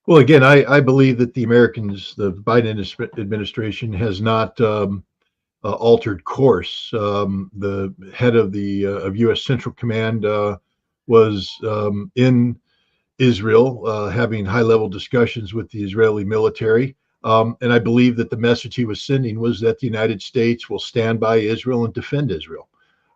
Well, again, I believe that the Americans, the Biden administration, has not altered course. The head of the of U.S. Central Command was in Israel, having high-level discussions with the Israeli military. And I believe that the message he was sending was that the United States will stand by Israel and defend Israel,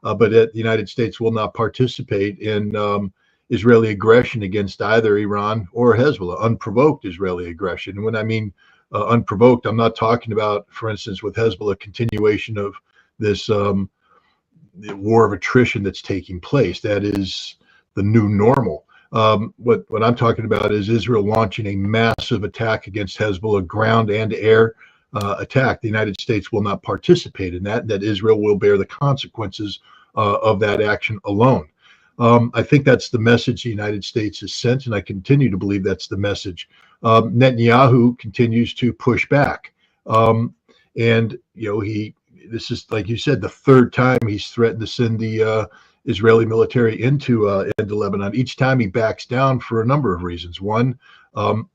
but that the United States will not participate in Israeli aggression against either Iran or Hezbollah, unprovoked Israeli aggression. And when I mean unprovoked, I'm not talking about, for instance, with Hezbollah, continuation of this war of attrition that's taking place. That is the new normal. What I'm talking about is Israel launching a massive attack against Hezbollah, ground and air attack. The United States will not participate in that, that Israel will bear the consequences of that action alone. I think that's the message the United States has sent, and I continue to believe that's the message. Netanyahu continues to push back. And, you know, this is, like you said, the third time he's threatened to send the Israeli military into Lebanon. Each time he backs down for a number of reasons. One,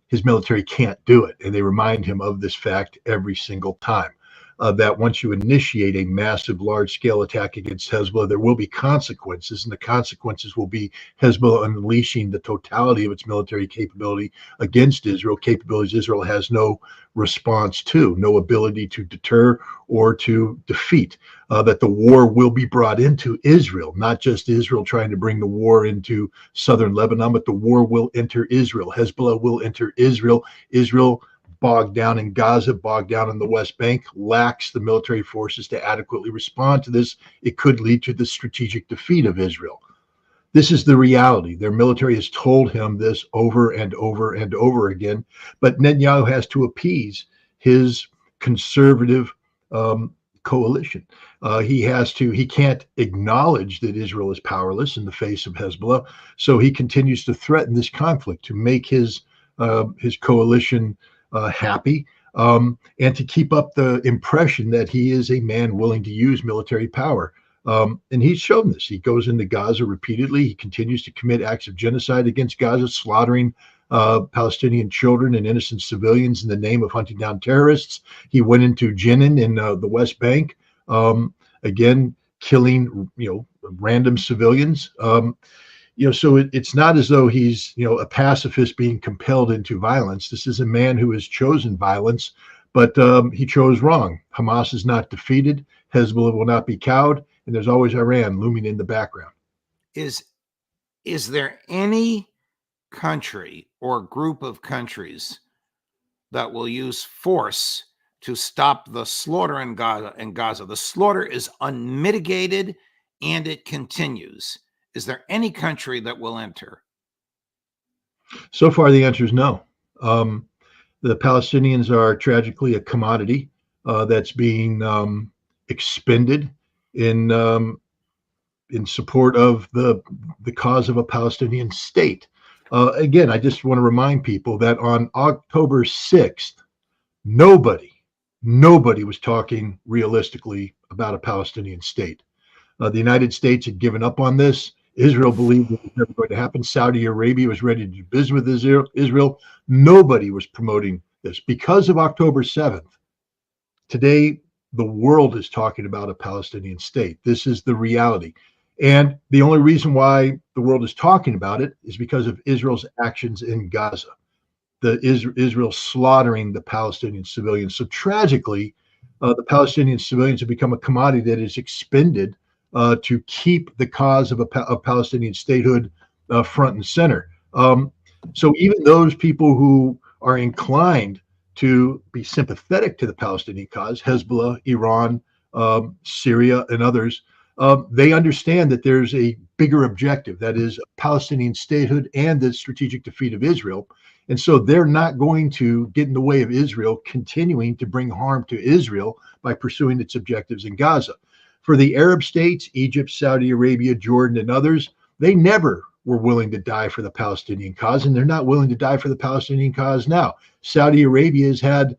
his military can't do it, and they remind him of this fact every single time. That once you initiate a massive, large-scale attack against Hezbollah, there will be consequences, and the consequences will be Hezbollah unleashing the totality of its military capability against Israel, capabilities Israel has no response to, no ability to deter or to defeat. That the war will be brought into Israel, not just Israel trying to bring the war into southern Lebanon, but the war will enter Israel. Hezbollah will enter Israel. Israel, bogged down in Gaza, bogged down in the West Bank, lacks the military forces to adequately respond to this. It could lead to the strategic defeat of Israel. This is the reality. Their military has told him this over and over and over again, but Netanyahu has to appease his conservative coalition. He can't acknowledge that Israel is powerless in the face of Hezbollah, so he continues to threaten this conflict to make his coalition happy, and to keep up the impression that he is a man willing to use military power. And he's shown this. He goes into Gaza repeatedly. He continues to commit acts of genocide against Gaza, slaughtering Palestinian children and innocent civilians in the name of hunting down terrorists. He went into Jenin in the West Bank, again, killing random civilians. So it's not as though he's, a pacifist being compelled into violence. This is a man who has chosen violence, but he chose wrong. Hamas is not defeated. Hezbollah will not be cowed. And there's always Iran looming in the background. Is there any country or group of countries that will use force to stop the slaughter in Gaza? The slaughter is unmitigated and it continues. Is there any country that will enter? So far, the answer is no. The Palestinians are tragically a commodity that's being expended in support of the cause of a Palestinian state. Again, I just want to remind people that on October 6th, nobody was talking realistically about a Palestinian state. The United States had given up on this. Israel believed it was never going to happen. Saudi Arabia was ready to do business with Israel. Nobody was promoting this. Because of October 7th, today the world is talking about a Palestinian state. This is the reality. And the only reason why the world is talking about it is because of Israel's actions in Gaza, Israel slaughtering the Palestinian civilians. So tragically, the Palestinian civilians have become a commodity that is expended to keep the cause of Palestinian statehood front and center. So even those people who are inclined to be sympathetic to the Palestinian cause, Hezbollah, Iran, Syria, and others, they understand that there's a bigger objective, that is Palestinian statehood and the strategic defeat of Israel. And so they're not going to get in the way of Israel continuing to bring harm to Israel by pursuing its objectives in Gaza. For the Arab states, Egypt, Saudi Arabia, Jordan, and others, they never were willing to die for the Palestinian cause, and they're not willing to die for the Palestinian cause now. Saudi Arabia has had,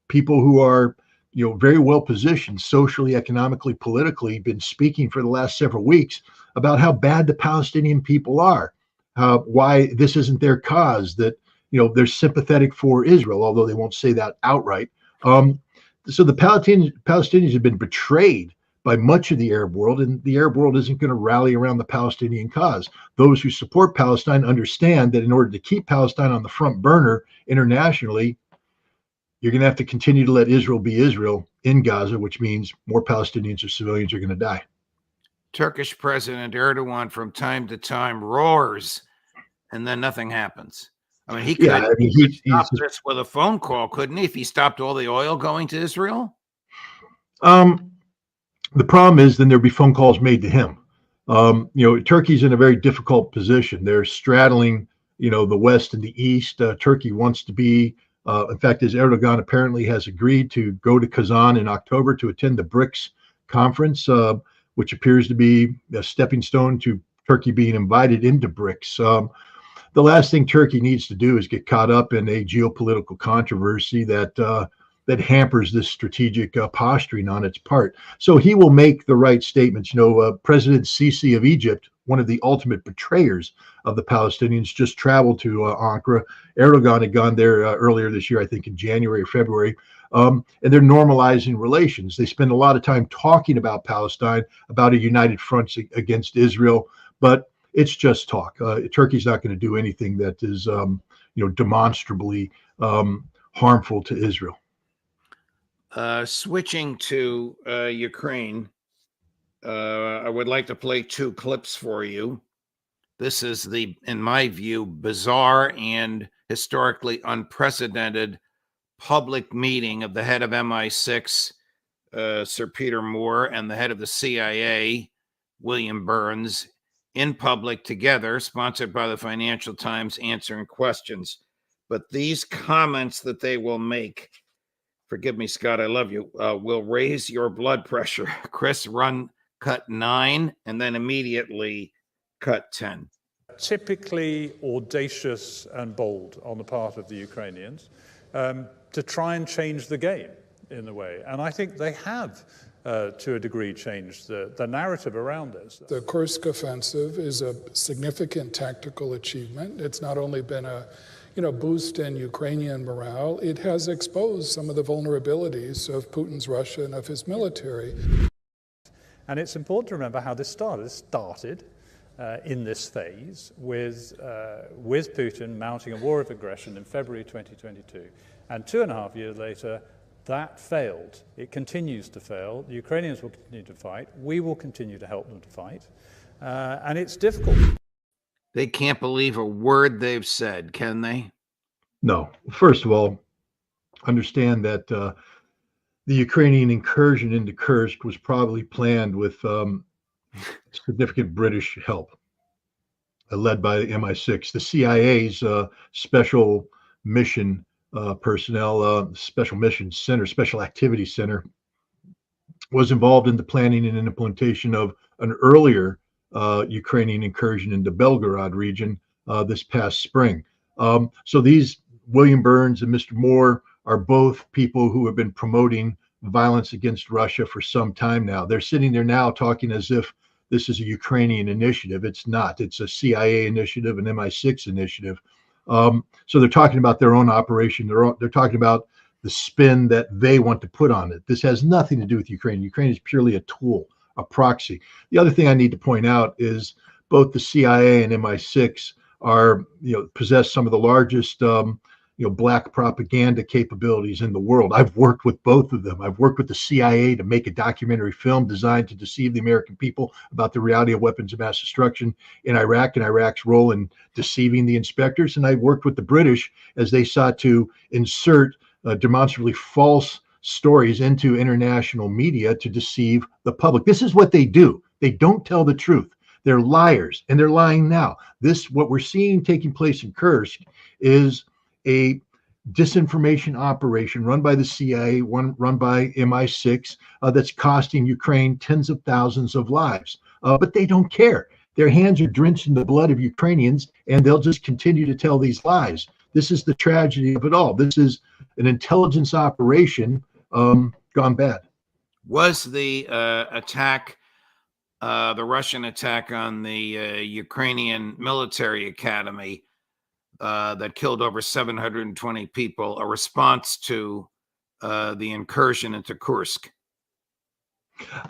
people who are, very well positioned socially, economically, politically, been speaking for the last several weeks about how bad the Palestinian people are, why this isn't their cause, that they're sympathetic for Israel, although they won't say that outright. So the Palestinians have been betrayed by much of the Arab world, and the Arab world isn't going to rally around the Palestinian cause. Those who support Palestine understand that in order to keep Palestine on the front burner internationally, you're going to have to continue to let Israel be Israel in Gaza, which means more Palestinians or civilians are going to die. Turkish President Erdogan from time to time roars, and then nothing happens. I mean, he could stop this with a phone call, couldn't he, if he stopped all the oil going to Israel? The problem is then there'd be phone calls made to him. Turkey's in a very difficult position. They're straddling, the West and the East. Turkey wants to be, in fact, as Erdogan apparently has agreed to go to Kazan in October to attend the BRICS conference, which appears to be a stepping stone to Turkey being invited into BRICS. The last thing Turkey needs to do is get caught up in a geopolitical controversy that hampers this strategic posturing on its part. So he will make the right statements. President Sisi of Egypt, one of the ultimate betrayers of the Palestinians, just traveled to Ankara. Erdogan had gone there earlier this year, I think in January or February, and they're normalizing relations. They spend a lot of time talking about Palestine, about a united front against Israel, but it's just talk. Turkey's not going to do anything that is, demonstrably harmful to Israel. Switching to Ukraine, I would like to play two clips for you. This is in my view, bizarre and historically unprecedented public meeting of the head of MI6, Sir Peter Moore, and the head of the CIA, William Burns, in public together, sponsored by the Financial Times, answering questions. But these comments that they will make, forgive me, Scott, I love you, will raise your blood pressure. Chris, cut 9 and then immediately cut 10. Typically audacious and bold on the part of the Ukrainians to try and change the game in a way. And I think they have, to a degree, changed the narrative around this. The Kursk offensive is a significant tactical achievement. It's not only been a boost in Ukrainian morale, it has exposed some of the vulnerabilities of Putin's Russia and of his military. And it's important to remember how this started. It started in this phase with Putin mounting a war of aggression in February 2022. And 2.5 years later, that failed. It continues to fail. The Ukrainians will continue to fight. We will continue to help them to fight. And it's difficult. They can't believe a word they've said, can they? No. First of all, understand that the Ukrainian incursion into Kursk was probably planned with significant British help, led by the MI6. The CIA's special mission personnel, special mission center, special activity center, was involved in the planning and implementation of an earlier Ukrainian incursion into Belgorod region this past spring. So these William Burns and Mr. Moore are both people who have been promoting violence against Russia for some time now. They're sitting there now talking as if this is a Ukrainian initiative. It's not. It's a CIA initiative, an MI6 initiative. So they're talking about their own operation. They're talking about the spin that they want to put on it. This has nothing to do with Ukraine. Ukraine is purely a tool, a proxy. The other thing I need to point out is both the CIA and MI6 are, possess some of the largest, black propaganda capabilities in the world. I've worked with both of them. I've worked with the CIA to make a documentary film designed to deceive the American people about the reality of weapons of mass destruction in Iraq and Iraq's role in deceiving the inspectors. And I worked with the British as they sought to insert demonstrably false stories into international media to deceive the public. This is what they do. They don't tell the truth. They're liars, and they're lying now. What we're seeing taking place in Kursk is a disinformation operation run by the CIA, run by MI6, that's costing Ukraine tens of thousands of lives. But they don't care. Their hands are drenched in the blood of Ukrainians, and they'll just continue to tell these lies. This is the tragedy of it all. This is an intelligence operation gone bad. Was the attack, the Russian attack on the Ukrainian military academy, that killed over 720 people, a response to the incursion into Kursk?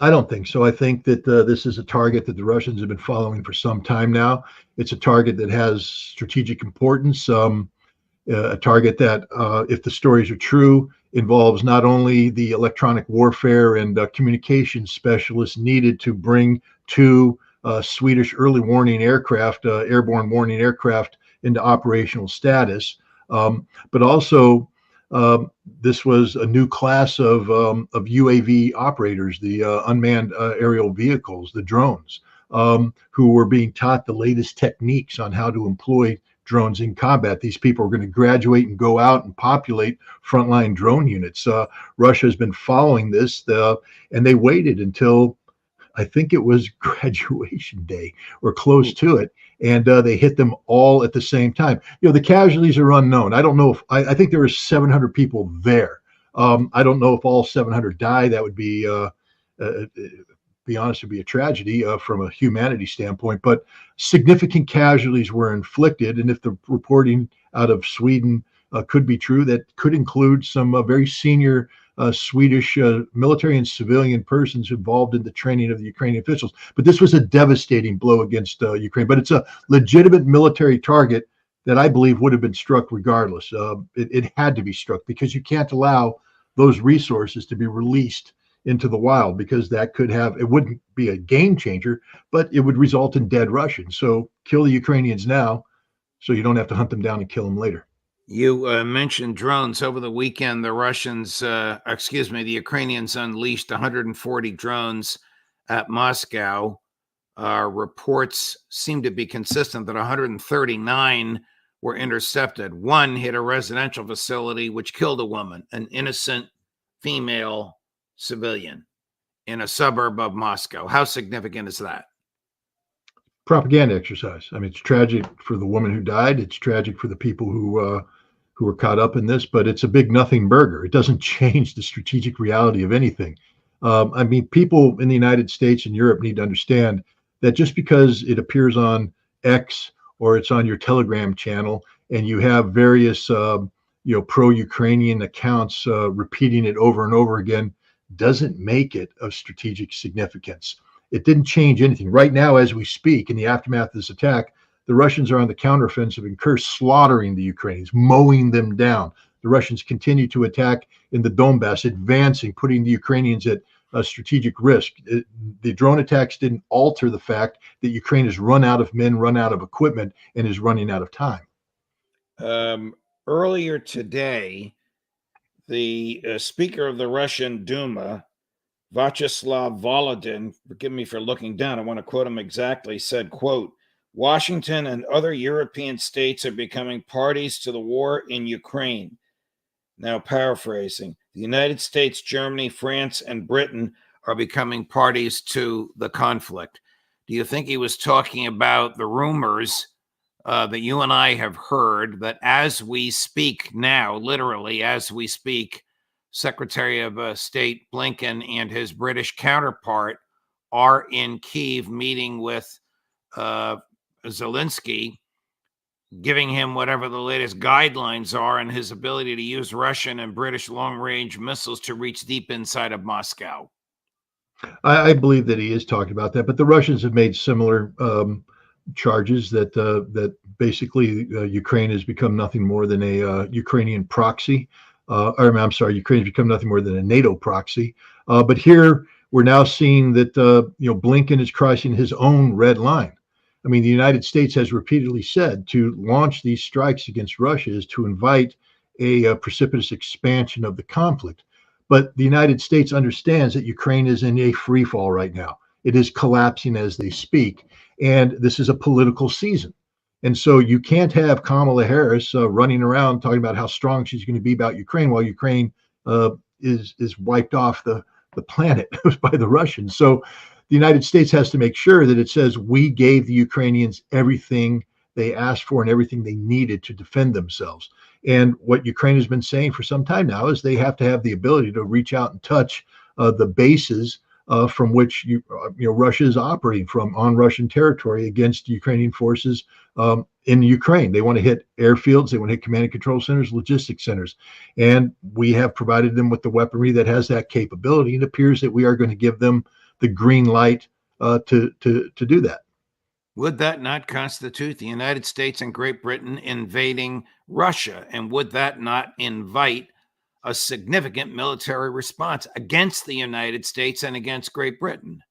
I don't think so. I think that this is a target that the Russians have been following for some time now. It's a target that has strategic importance, a target that, if the stories are true, involves not only the electronic warfare and communication specialists needed to bring two Swedish early warning aircraft, airborne warning aircraft, into operational status, but also this was a new class of UAV operators, the unmanned aerial vehicles, the drones, who were being taught the latest techniques on how to employ drones in combat. These people are going to graduate and go out and populate frontline drone units. Russia has been following this, and they waited until I think it was graduation day or close to it, and they hit them all at the same time. The casualties are unknown. I don't know if I think there were 700 people there. I don't know if all 700 died. That would be honest, would be a tragedy from a humanity standpoint. But significant casualties were inflicted, and if the reporting out of Sweden could be true, that could include some very senior Swedish military and civilian persons involved in the training of the Ukrainian officials. But this was a devastating blow against Ukraine. But it's a legitimate military target that I believe would have been struck regardless. It had to be struck because you can't allow those resources to be released into the wild, because that could have, it wouldn't be a game changer, but it would result in dead Russians. So kill the Ukrainians now so you don't have to hunt them down and kill them later. You mentioned drones. Over the weekend, the Ukrainians unleashed 140 drones at Moscow. Reports seem to be consistent that 139 were intercepted. One hit a residential facility, which killed a woman, an innocent female civilian, in a suburb of Moscow. How significant is that? Propaganda exercise. I mean, it's tragic for the woman who died. It's tragic for the people who were caught up in this, but it's a big nothing burger. It doesn't change the strategic reality of anything. I mean, people in the United States and Europe need to understand that just because it appears on X or it's on your Telegram channel and you have various, pro-Ukrainian accounts repeating it over and over again, doesn't make it of strategic significance. It didn't change anything. Right now, as we speak, in the aftermath of this attack, the Russians are on the counteroffensive in Kursk, slaughtering the Ukrainians, mowing them down. The Russians continue to attack in the Donbass, advancing, putting the Ukrainians at strategic risk. The drone attacks didn't alter the fact that Ukraine has run out of men, run out of equipment, and is running out of time. Earlier today, the Speaker of the Russian Duma, Vyacheslav Volodin, forgive me for looking down, I want to quote him exactly, said, quote, "Washington and other European states are becoming parties to the war in Ukraine." Now paraphrasing, the United States, Germany, France, and Britain are becoming parties to the conflict. Do you think he was talking about the rumors that you and I have heard that as we speak now, literally as we speak, Secretary of State Blinken and his British counterpart are in Kyiv meeting with Zelensky, giving him whatever the latest guidelines are and his ability to use Russian and British long-range missiles to reach deep inside of Moscow? I believe that he is talking about that, but the Russians have made similar charges that basically Ukraine has become nothing more than a Ukrainian proxy. Ukraine has become nothing more than a NATO proxy. But here we're now seeing that Blinken is crossing his own red line. I mean, the United States has repeatedly said to launch these strikes against Russia is to invite a precipitous expansion of the conflict. But the United States understands that Ukraine is in a free fall right now. It is collapsing as they speak. And this is a political season. And so you can't have Kamala Harris running around talking about how strong she's going to be about Ukraine while Ukraine is wiped off the planet by the Russians. So the United States has to make sure that it says we gave the Ukrainians everything they asked for and everything they needed to defend themselves. And what Ukraine has been saying for some time now is they have to have the ability to reach out and touch the bases from which Russia is operating from on Russian territory against Ukrainian forces in Ukraine. They want to hit airfields, they want to hit command and control centers, logistics centers, and we have provided them with the weaponry that has that capability. It appears that we are going to give them the green light to do that. Would that not constitute the United States and Great Britain invading Russia? And would that not invite a significant military response against the United States and against Great Britain?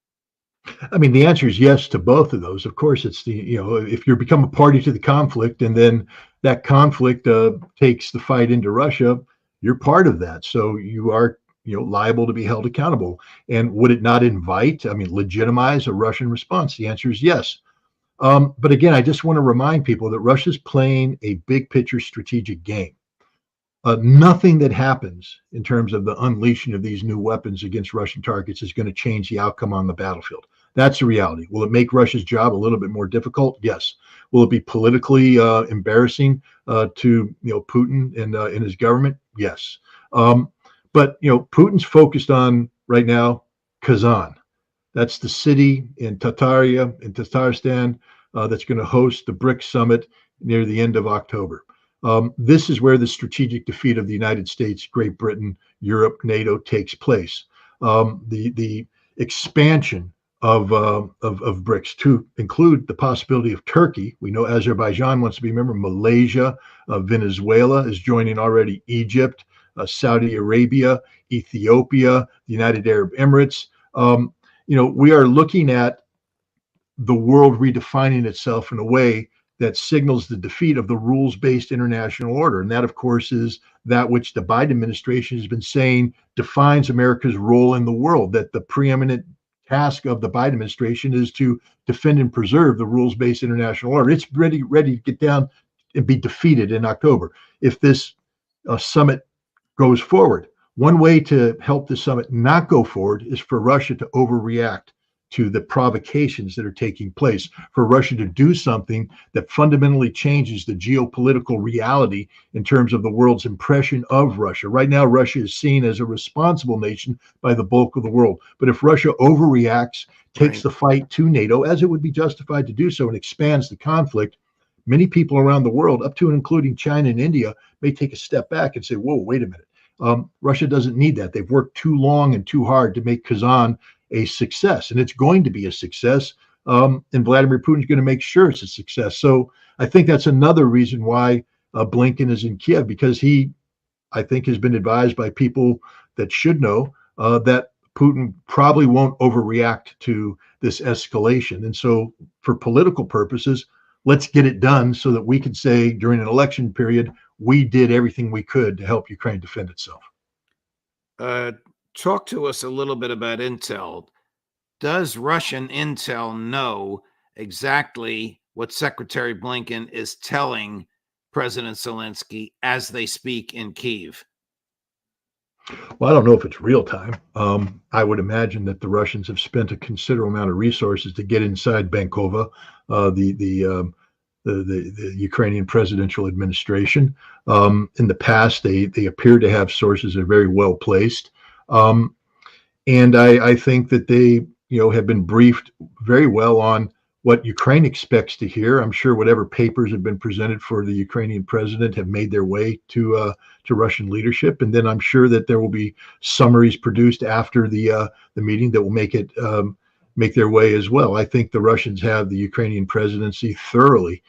I mean, the answer is yes to both of those. Of course, it's if you become a party to the conflict and then that conflict takes the fight into Russia, you're part of that. So you are liable to be held accountable. And would it not legitimize a Russian response? The answer is yes. But again, I just want to remind people that Russia's playing a big picture strategic game. Nothing that happens in terms of the unleashing of these new weapons against Russian targets is going to change the outcome on the battlefield. That's the reality. Will it make Russia's job a little bit more difficult? Yes. Will it be politically embarrassing to Putin and his government? Yes. But Putin's focused on right now Kazan. That's the city in Tatarstan that's going to host the BRICS summit near the end of October. This is where the strategic defeat of the United States, Great Britain, Europe, NATO takes place. The expansion of BRICS to include the possibility of Turkey. We know Azerbaijan wants to be a member. Malaysia, Venezuela is joining already. Egypt, Saudi Arabia, Ethiopia, the United Arab Emirates. We are looking at the world redefining itself in a way that signals the defeat of the rules-based international order. And that, of course, is that which the Biden administration has been saying defines America's role in the world, that the preeminent task of the Biden administration is to defend and preserve the rules-based international order. It's ready to get down and be defeated in October if this summit goes forward. One way to help the summit not go forward is for Russia to overreact to the provocations that are taking place, for Russia to do something that fundamentally changes the geopolitical reality in terms of the world's impression of Russia. Right now, Russia is seen as a responsible nation by the bulk of the world. But if Russia overreacts, takes the fight to NATO, as it would be justified to do so, and expands the conflict, many people around the world, up to and including China and India, may take a step back and say, whoa, wait a minute. Russia doesn't need that. They've worked too long and too hard to make Kazan a success, and it's going to be a success. And Vladimir Putin's going to make sure it's a success. So I think that's another reason why Blinken is in Kiev, because he, I think, has been advised by people that should know that Putin probably won't overreact to this escalation. And so for political purposes, let's get it done so that we can say during an election period, we did everything we could to help Ukraine defend itself. Talk to us a little bit about intel. Does Russian intel know exactly what Secretary Blinken is telling President Zelensky as they speak in Kyiv? Well, I don't know if it's real time. I would imagine that the Russians have spent a considerable amount of resources to get inside Bankova, the Ukrainian presidential administration. In the past, they appear to have sources that are very well placed. And I think that they, have been briefed very well on what Ukraine expects to hear. I'm sure whatever papers have been presented for the Ukrainian president have made their way to Russian leadership. And then I'm sure that there will be summaries produced after the meeting that will make their way as well. I think the Russians have the Ukrainian presidency thoroughly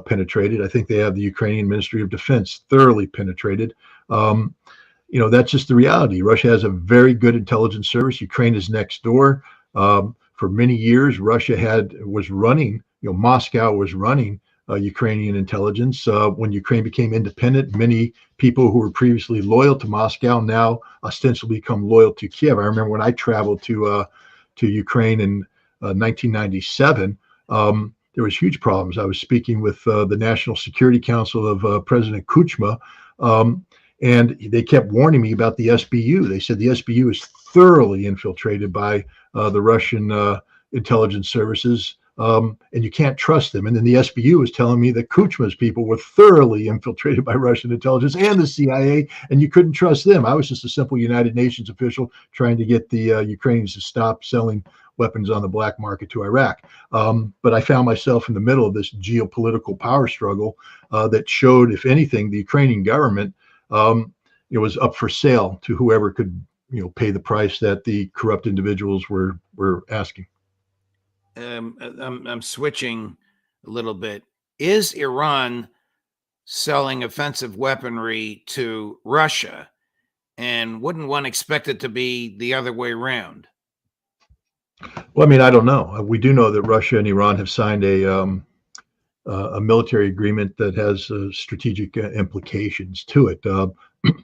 penetrated. I think they have the Ukrainian Ministry of Defense thoroughly penetrated. That's just the reality. Russia has a very good intelligence service. Ukraine is next door. For many years, Russia was running, Moscow was running Ukrainian intelligence. When Ukraine became independent, many people who were previously loyal to Moscow now ostensibly become loyal to Kiev. I remember when I traveled to Ukraine in 1997, there was huge problems. I was speaking with the National Security Council of President Kuchma, and they kept warning me about the SBU. They said the SBU is thoroughly infiltrated by the Russian intelligence services. and you can't trust them. And then the SBU was telling me that Kuchma's people were thoroughly infiltrated by Russian intelligence and the CIA, and you couldn't trust them. I was just a simple United Nations official trying to get the Ukrainians to stop selling weapons on the black market to Iraq. But I found myself in the middle of this geopolitical power struggle that showed, if anything, the Ukrainian government it was up for sale to whoever could pay the price that the corrupt individuals were asking. I'm switching a little bit. Is Iran selling offensive weaponry to Russia? And wouldn't one expect it to be the other way around? Well, I mean, I don't know. We do know that Russia and Iran have signed a military agreement that has strategic implications to it.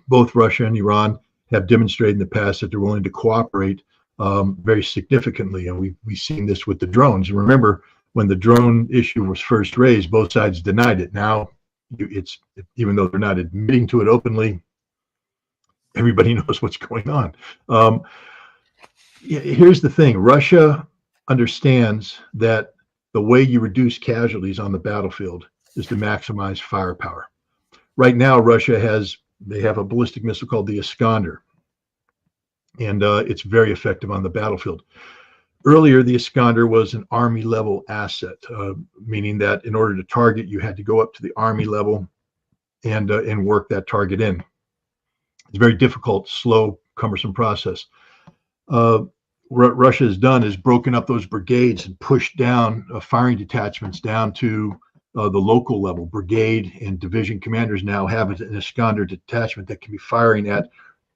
Both Russia and Iran have demonstrated in the past that they're willing to cooperate very significantly, and we've seen this with the drones. And remember, when the drone issue was first raised, both sides denied it. Now, it's even though they're not admitting to it openly, everybody knows what's going on. Here's the thing: Russia understands that the way you reduce casualties on the battlefield is to maximize firepower. Right now, Russia they have a ballistic missile called the Iskander, and it's very effective on the battlefield. Earlier, the Iskander was an Army level asset, meaning that in order to target, you had to go up to the Army level and work that target in. It's a very difficult, slow, cumbersome process. What Russia has done is broken up those brigades and pushed down firing detachments down to the local level. Brigade and division commanders now have an Iskander detachment that can be firing at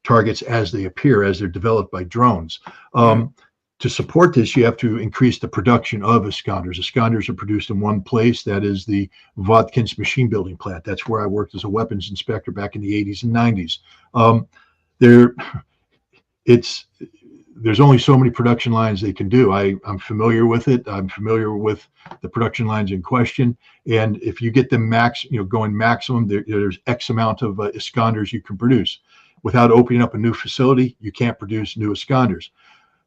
targets as they appear, as they're developed by drones. To support this, you have to increase the production of Iskanders. Iskanders are produced in one place, that is the Votkins machine building plant. That's where I worked as a weapons inspector back in the 80s and 90s. There's only so many production lines they can do. I'm familiar with it. I'm familiar with the production lines in question. And if you get them going maximum, there's X amount of Iskanders you can produce. Without opening up a new facility, you can't produce new Iskanders.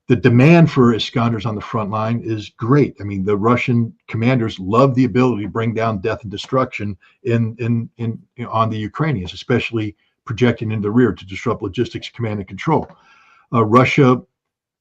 The demand for Iskanders on the front line is great. I mean, the Russian commanders love the ability to bring down death and destruction on the Ukrainians, especially projecting into the rear to disrupt logistics, command, and control. Russia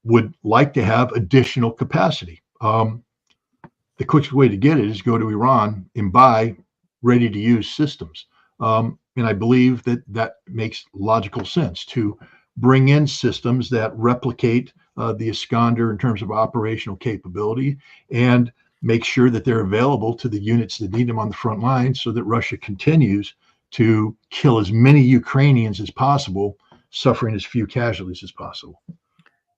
would like to have additional capacity. The quickest way to get it is go to Iran and buy ready-to-use systems. And I believe that makes logical sense, to bring in systems that replicate the Iskander in terms of operational capability and make sure that they're available to the units that need them on the front line, so that Russia continues to kill as many Ukrainians as possible, suffering as few casualties as possible.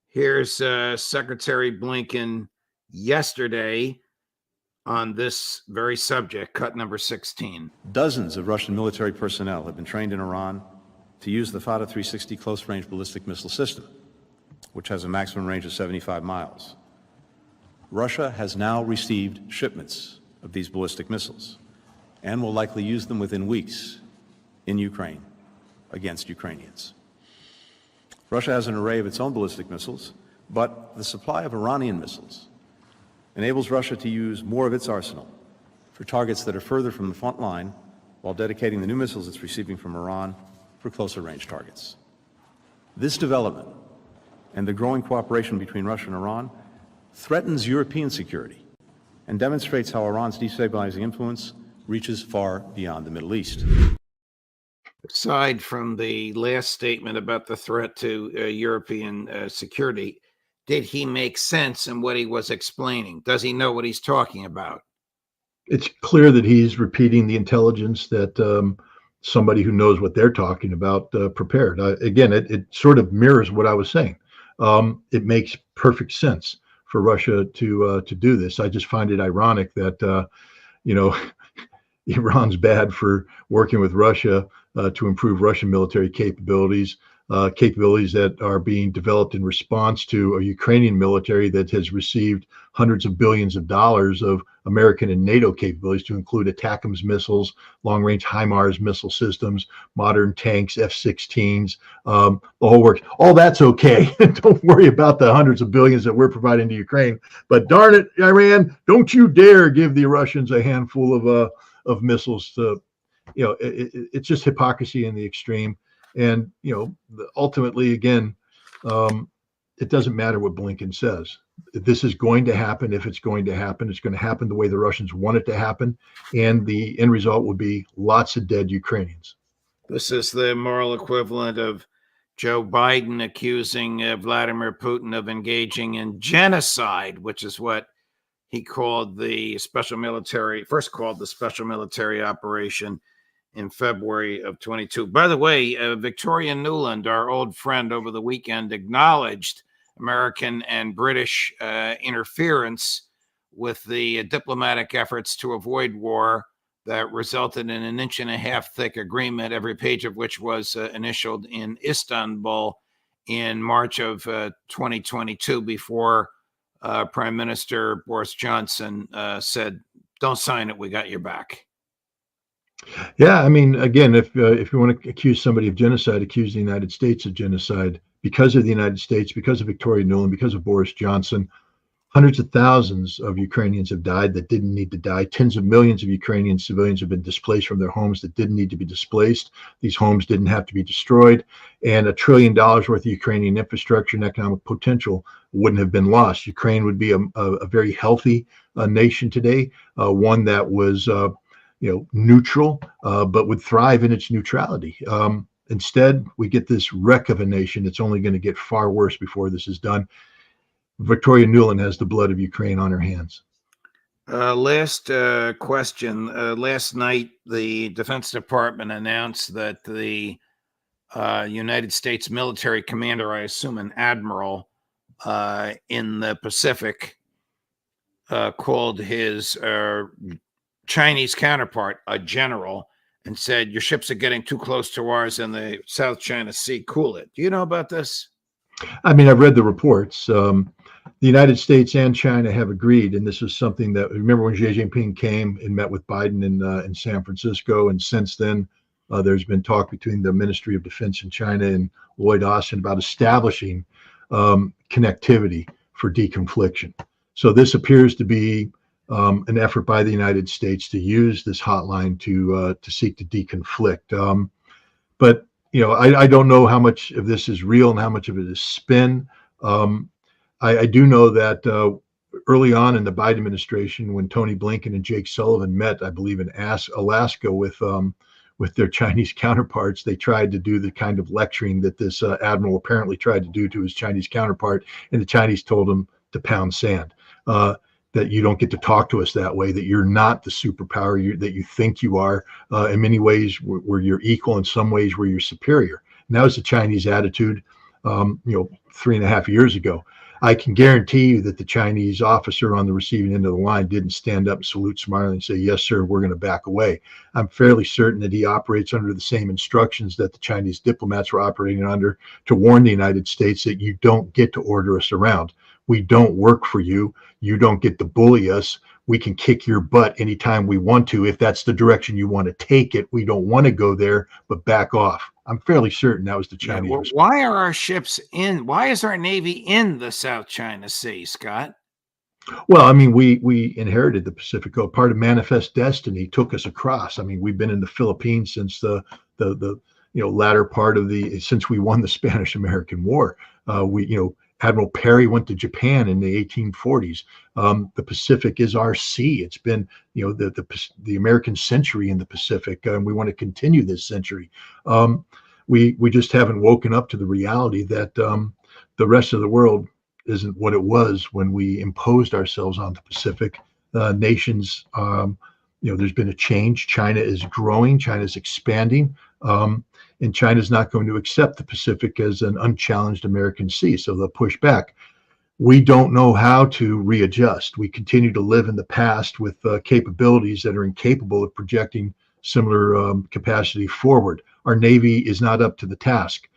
Here's Secretary Blinken yesterday on this very subject, cut number 16. Dozens of Russian military personnel have been trained in Iran to use the Fata 360 close-range ballistic missile system, which has a maximum range of 75 miles. Russia has now received shipments of these ballistic missiles and will likely use them within weeks in Ukraine against Ukrainians. Russia has an array of its own ballistic missiles, but the supply of Iranian missiles enables Russia to use more of its arsenal for targets that are further from the front line, while dedicating the new missiles it's receiving from Iran for closer range targets. This development and the growing cooperation between Russia and Iran threatens European security and demonstrates how Iran's destabilizing influence reaches far beyond the Middle East. Aside from the last statement about the threat to European security, did he make sense in what he was explaining? Does he know what he's talking about? It's clear that he's repeating the intelligence that somebody who knows what they're talking about prepared. Again, it sort of mirrors what I was saying. It makes perfect sense for Russia to do this. I just find it ironic that Iran's bad for working with Russia to improve Russian military capabilities, capabilities that are being developed in response to a Ukrainian military that has received hundreds of billions of dollars of American and NATO capabilities, to include ATACMS missiles, long-range HIMARS missile systems, modern tanks, F-16s, the whole works. All that's okay. Don't worry about the hundreds of billions that we're providing to Ukraine. But darn it, Iran, don't you dare give the Russians a handful of missiles. To, it's just hypocrisy in the extreme. And, ultimately, again, it doesn't matter what Blinken says. This is going to happen. If it's going to happen, it's going to happen the way the Russians want it to happen. And the end result will be lots of dead Ukrainians. This is the moral equivalent of Joe Biden accusing Vladimir Putin of engaging in genocide, which is what he called the special military operation in February of 22. By the way, Victoria Nuland, our old friend, over the weekend acknowledged American and British interference with the diplomatic efforts to avoid war that resulted in an 1.5-inch thick agreement, every page of which was initialed in Istanbul in March of 2022, before Prime Minister Boris Johnson said, "Don't sign it, we got your back." Yeah, I mean, again, if you want to accuse somebody of genocide, accuse the United States of genocide. Because of the United States, because of Victoria Nuland, because of Boris Johnson, hundreds of thousands of Ukrainians have died that didn't need to die. Tens of millions of Ukrainian civilians have been displaced from their homes that didn't need to be displaced. These homes didn't have to be destroyed. And $1 trillion worth of Ukrainian infrastructure and economic potential wouldn't have been lost. Ukraine would be a very healthy nation today, one that was neutral, but would thrive in its neutrality. Instead, we get this wreck of a nation. It's only going to get far worse before this is done. Victoria Nuland has the blood of Ukraine on her hands. Last question. Last night, the Defense Department announced that the United States military commander, I assume an admiral in the Pacific, called his Chinese counterpart a general and said, "Your ships are getting too close to ours in the South China Sea. Cool it." Do you know about this? I mean, I've read the reports. The United States and China have agreed, and this is something that, remember when Xi Jinping came and met with Biden in San Francisco, and since then there's been talk between the Ministry of Defense in China and Lloyd Austin about establishing connectivity for deconfliction. So this appears to be an effort by the United States to use this hotline to seek to deconflict. But I don't know how much of this is real and how much of it is spin. I do know that early on in the Biden administration, when Tony Blinken and Jake Sullivan met, I believe in Alaska with their Chinese counterparts, they tried to do the kind of lecturing that this admiral apparently tried to do to his Chinese counterpart, and the Chinese told him to pound sand. That you don't get to talk to us that way, that you're not the superpower that you think you are. In many ways, where you're equal, in some ways where you're superior. And that was the Chinese attitude, 3.5 years ago. I can guarantee you that the Chinese officer on the receiving end of the line didn't stand up and salute smartly and say, "Yes, sir, we're going to back away." I'm fairly certain that he operates under the same instructions that the Chinese diplomats were operating under, to warn the United States that you don't get to order us around. We don't work for you. You don't get to bully us. We can kick your butt anytime we want to. If that's the direction you want to take it, we don't want to go there, but back off. I'm fairly certain that was the Chinese. Yeah, why are our ships why is our Navy in the South China Sea, Scott? Well, I mean, we inherited the Pacific. Part of Manifest Destiny took us across. I mean, we've been in the Philippines since the latter part of since we won the Spanish-American War. Admiral Perry went to Japan in the 1840s. The Pacific is our sea. It's been, the American century in the Pacific, and we want to continue this century. We just haven't woken up to the reality that the rest of the world isn't what it was when we imposed ourselves on the Pacific. Nations, there's been a change. China is growing. China is expanding. And China's not going to accept the Pacific as an unchallenged American sea, so they'll push back. We don't know how to readjust. We continue to live in the past with capabilities that are incapable of projecting similar capacity forward. Our Navy is not up to the task.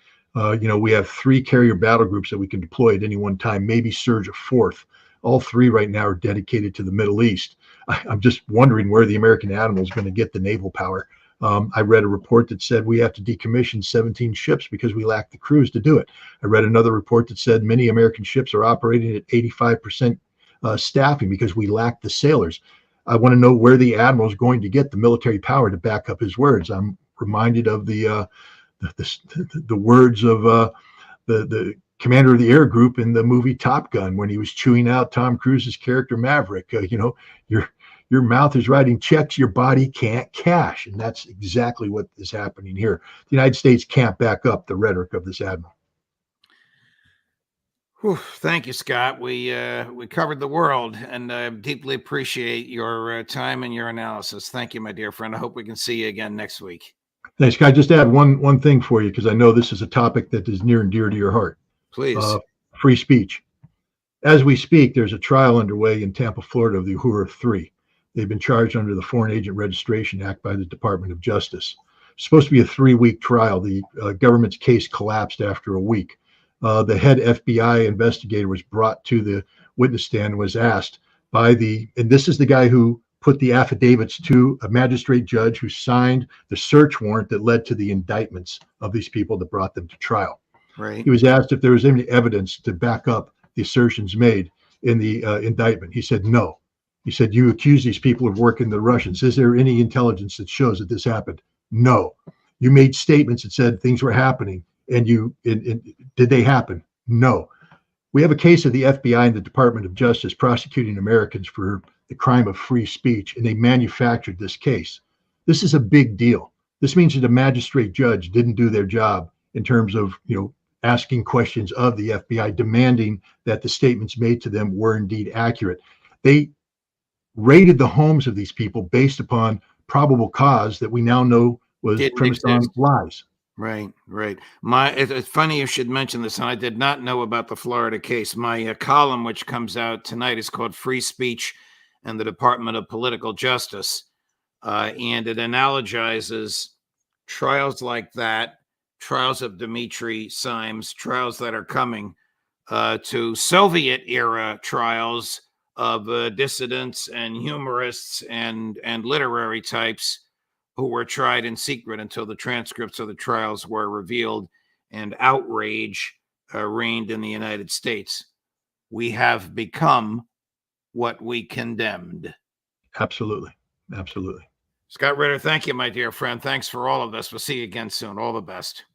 We have 3 carrier battle groups that we can deploy at any one time, maybe surge a 4th. All 3 right now are dedicated to the Middle East. I'm just wondering where the American admiral is going to get the naval power. I read a report that said we have to decommission 17 ships because we lack the crews to do it. I read another report that said many American ships are operating at 85% staffing because we lack the sailors. I want to know where the admiral is going to get the military power to back up his words. I'm reminded of the words of the commander of the air group in the movie Top Gun when he was chewing out Tom Cruise's character Maverick. Your mouth is writing checks your body can't cash, and that's exactly what is happening here. The United States can't back up the rhetoric of this admiral. Whew, thank you, Scott. We covered the world, and I deeply appreciate your time and your analysis. Thank you, my dear friend. I hope we can see you again next week. Thanks. Can I just add one thing for you, because I know this is a topic that is near and dear to your heart. Please. Free speech. As we speak, there's a trial underway in Tampa, Florida of the Uhura 3. They've been charged under the Foreign Agent Registration Act by the Department of Justice. It's supposed to be a 3-week trial. The government's case collapsed after a week. The head FBI investigator was brought to the witness stand and was asked and this is the guy who put the affidavits to a magistrate judge who signed the search warrant that led to the indictments of these people that brought them to trial. Right. He was asked if there was any evidence to back up the assertions made in the indictment. He said no. He said, you accuse these people of working the Russians. Is there any intelligence that shows that this happened? No. You made statements that said things were happening, and did they happen? No. We have a case of the FBI and the Department of Justice prosecuting Americans for the crime of free speech, and they manufactured this case. This is a big deal. This means that a magistrate judge didn't do their job in terms of, asking questions of the FBI, demanding that the statements made to them were indeed accurate. They raided the homes of these people based upon probable cause that we now know was premised on lies. Right. It's funny you should mention this, and I did not know about the Florida case. My column, which comes out tonight, is called Free Speech and the Department of Political Justice, and it analogizes trials like that, trials of Dimitri Simes, trials that are coming to Soviet-era trials of dissidents and humorists and literary types who were tried in secret until the transcripts of the trials were revealed and outrage reigned in the United States. We have become what we condemned. Absolutely. Scott Ritter, thank you, my dear friend. Thanks for all of this. We'll see you again soon. All the best.